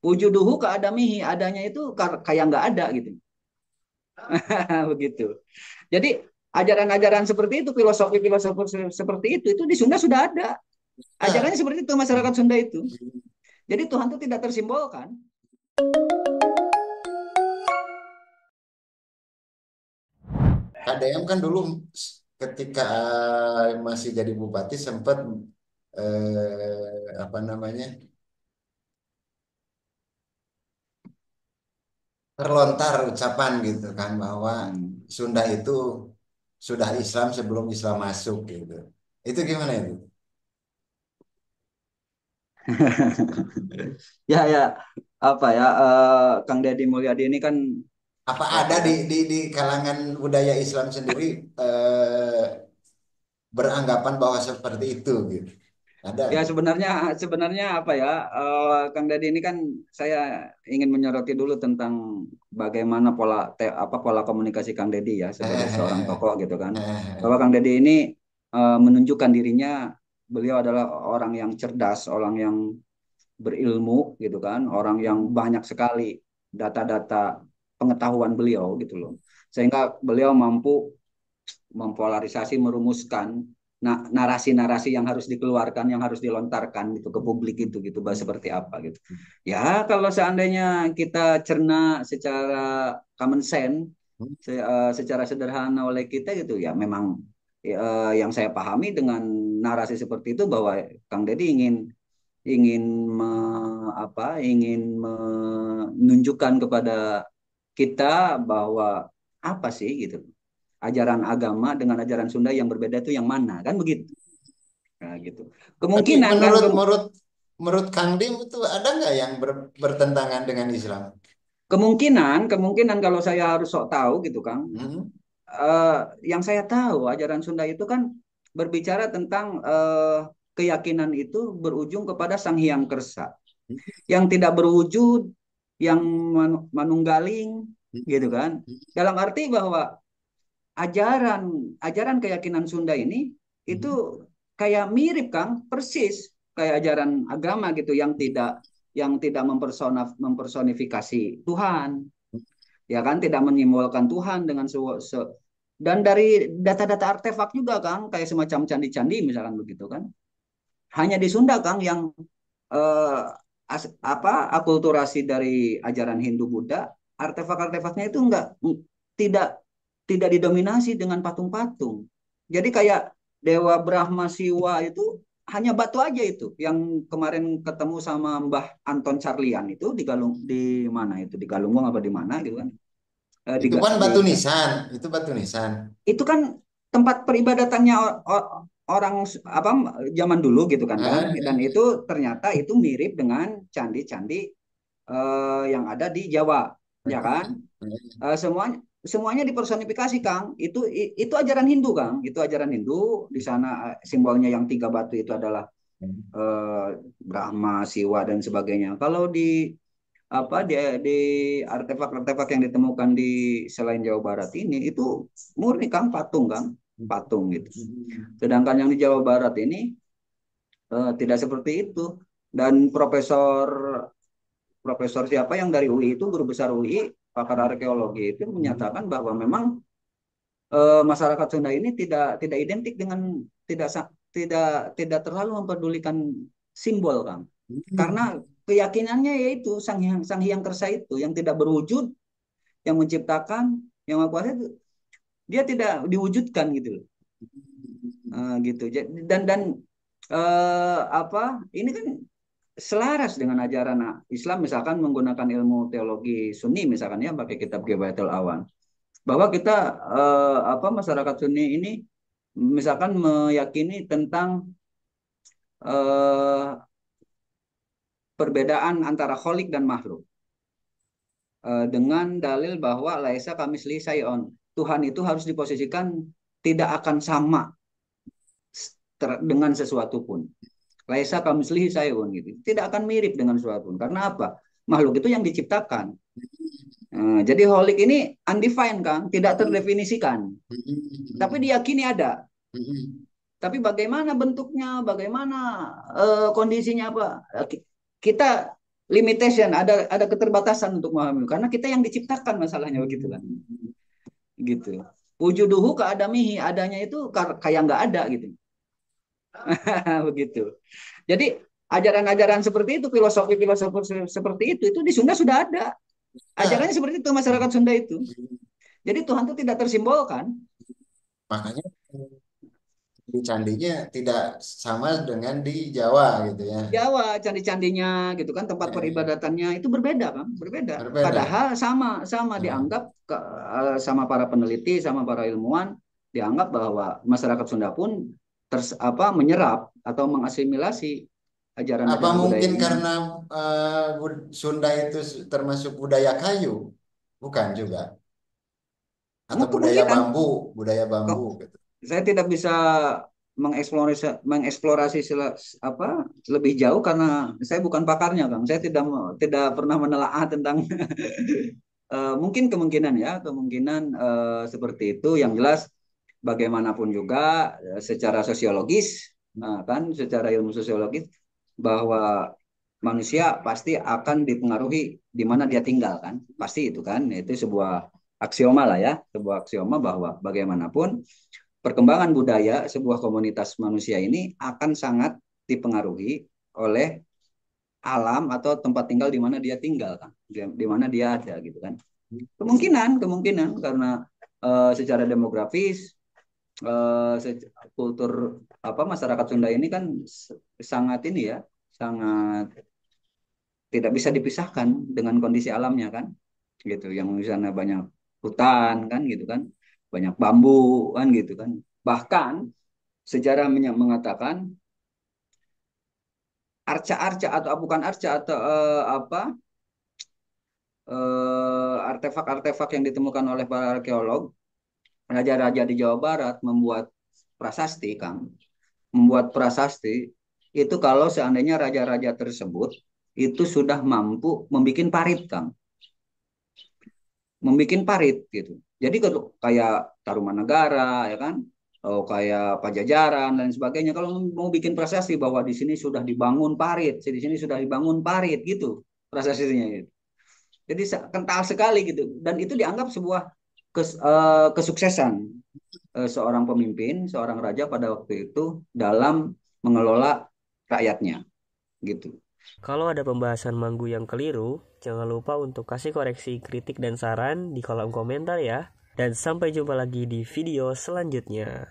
wujuduhu ka adamihi, adanya itu kayak nggak ada gitu. Begitu. Jadi ajaran-ajaran seperti itu, filosofi-filosofi seperti itu di Sunda sudah ada. Nah, Ajarannya seperti itu masyarakat Sunda itu. Jadi Tuhan itu tidak tersimbolkan. Kak Deyam kan dulu ketika masih jadi bupati sempat apa namanya terlontar ucapan gitu kan bahwa Hmm. Sunda itu sudah Islam sebelum Islam masuk gitu. Itu gimana itu? Ya ya, apa ya, Kang Deddy Mulyadi ini kan Apa apa ada ya. di kalangan budaya Islam sendiri eh, beranggapan bahwa seperti itu gitu? Ada. Ya sebenarnya sebenarnya apa ya, Kang Deddy ini kan saya ingin menyoroti dulu tentang bagaimana pola komunikasi Kang Deddy ya sebagai seorang tokoh gitu kan. Bahwa Kang Deddy ini menunjukkan dirinya, beliau adalah orang yang cerdas, orang yang berilmu gitu kan, orang yang banyak sekali data-data pengetahuan beliau gitu loh. Sehingga beliau mampu mempolarisasi, merumuskan narasi-narasi yang harus dikeluarkan, yang harus dilontarkan gitu ke publik itu gitu, bahwa seperti apa gitu. Ya kalau seandainya kita cerna secara common sense, secara sederhana oleh kita gitu ya, memang yang saya pahami dengan narasi seperti itu bahwa Kang Deddy ingin ingin me, ingin menunjukkan kepada kita bahwa apa sih gitu, ajaran agama dengan ajaran Sunda yang berbeda itu yang mana kan begitu. Nah, gitu. Tapi Kemungkinan kan menurut menurut menurut Kang Dim itu ada nggak yang bertentangan dengan Islam? kemungkinan kemungkinan kalau saya harus sok tahu gitu Kang, Hmm? eh, yang saya tahu ajaran Sunda itu kan berbicara tentang keyakinan itu berujung kepada Sang Hyang Kersa yang tidak berwujud, yang manunggaling gitu kan. Dalam arti bahwa ajaran ajaran keyakinan Sunda ini itu kayak mirip Kang, persis kayak ajaran agama gitu yang tidak mempersonifikasi Tuhan, ya kan, tidak menyimbolkan Tuhan dengan dan dari data-data artefak juga Kang, kayak semacam candi-candi misalkan begitu kan. Hanya di Sunda Kang yang eh, akulturasi dari ajaran Hindu Buddha, artefak-artefaknya itu tidak tidak didominasi dengan patung-patung. Jadi kayak Dewa Brahma Siwa itu hanya batu aja itu yang kemarin ketemu sama Mbah Anton Carlian itu di Galung, di mana itu, di Galunggung apa di mana gitu kan. Eh, di, Itu kan di batu nisan, itu batu nisan. itu kan tempat peribadatannya orang apa zaman dulu gitu kan Kang, dan Ah, itu ternyata itu mirip dengan candi-candi yang ada di Jawa, ya kan. Semuanya semuanya dipersonifikasi Kang, itu ajaran Hindu Kang, itu ajaran Hindu. Di sana simbolnya yang tiga batu itu adalah eh, Brahma, Siwa dan sebagainya. Kalau di artefak-artefak yang ditemukan di selain Jawa Barat ini itu murni Kang, patung Kang, patung gitu. Sedangkan yang di Jawa Barat ini tidak seperti itu. Dan profesor profesor siapa yang dari UI itu, guru besar UI, pakar arkeologi itu menyatakan bahwa memang masyarakat Sunda ini tidak identik dengan, tidak tidak terlalu mempedulikan simbol Kang. Karena keyakinannya yaitu Sang Hyang Kersa itu yang tidak berwujud, yang menciptakan, yang Maha Kuasa itu dia tidak diwujudkan gitu loh. Gitu. Dan ini kan selaras dengan ajaran Islam, misalkan menggunakan ilmu teologi Sunni misalkan ya, pakai kitab Ghibayatul Awan, bahwa kita masyarakat Sunni ini misalkan meyakini tentang eh, perbedaan antara kholik dan makhluk, dengan dalil bahwa laisa kamisli sayon, Tuhan itu harus diposisikan tidak akan sama dengan sesuatu pun. Laisa kamislihi sayun gitu. Tidak akan mirip dengan sesuatu pun. Karena apa? Makhluk itu yang diciptakan. Jadi holik ini undefined kan, tidak terdefinisikan. Tapi diyakini ada. Tapi bagaimana bentuknya, bagaimana kondisinya apa? Kita limitation, ada keterbatasan untuk memahami karena kita yang diciptakan masalahnya begitu kan. Gitu. Wujuduhu keadamihi, adanya itu kayak nggak ada gitu. Begitu. Jadi ajaran-ajaran seperti itu, filosofi-filosofi seperti itu di Sunda sudah ada. Nah, Ajarannya seperti itu masyarakat Sunda itu. Jadi Tuhan itu tidak tersimbolkan. makanya di candinya tidak sama dengan di Jawa gitu ya. Jawa candi-candinya gitu kan tempat Eh, peribadatannya itu berbeda kan, berbeda. Berbeda. Padahal sama sama Hmm. dianggap sama para peneliti, sama para ilmuwan dianggap bahwa masyarakat Sunda pun menyerap atau mengasimilasi Apa ajaran-ajaran budaya mungkin ini. karena Sunda itu termasuk budaya kayu? Bukan juga. Atau Kemungkinan budaya bambu kok gitu. saya tidak bisa mengeksplorasi apa lebih jauh karena saya bukan pakarnya, Kang. Saya tidak pernah menelaah tentang mungkin kemungkinan ya, kemungkinan seperti itu. Yang jelas bagaimanapun juga secara sosiologis, kan secara ilmu sosiologis bahwa manusia pasti akan dipengaruhi di mana dia tinggal kan, pasti itu kan, itu sebuah aksioma lah ya, sebuah aksioma bahwa bagaimanapun perkembangan budaya sebuah komunitas manusia ini akan sangat dipengaruhi oleh alam atau tempat tinggal di mana dia tinggal kan, di mana dia ada gitu kan. Kemungkinan karena secara demografis eh, kultur apa masyarakat Sunda ini kan sangat ini ya, sangat tidak bisa dipisahkan dengan kondisi alamnya kan, gitu. Yang di sana banyak hutan kan, gitu kan, banyak bambu kan, gitu kan. Bahkan sejarah mengatakan arca-arca atau bukan arca atau artefak-artefak yang ditemukan oleh para arkeolog, raja-raja di Jawa Barat membuat prasasti, Kang. Membuat prasasti itu kalau seandainya raja-raja tersebut itu sudah mampu membuat parit, Kang. Membuat parit gitu. Jadi kayak Tarumanegara ya kan, oh, kayak Pajajaran dan sebagainya. Kalau mau bikin prasasti bahwa di sini sudah dibangun parit, di sini sudah dibangun parit gitu prasestinya gitu. Jadi kental sekali gitu. Dan itu dianggap sebuah kesuksesan seorang pemimpin, seorang raja pada waktu itu dalam mengelola rakyatnya gitu. Kalau ada pembahasan Manggu yang keliru, jangan lupa untuk kasih koreksi, kritik, dan saran di kolom komentar ya. Dan sampai jumpa lagi di video selanjutnya.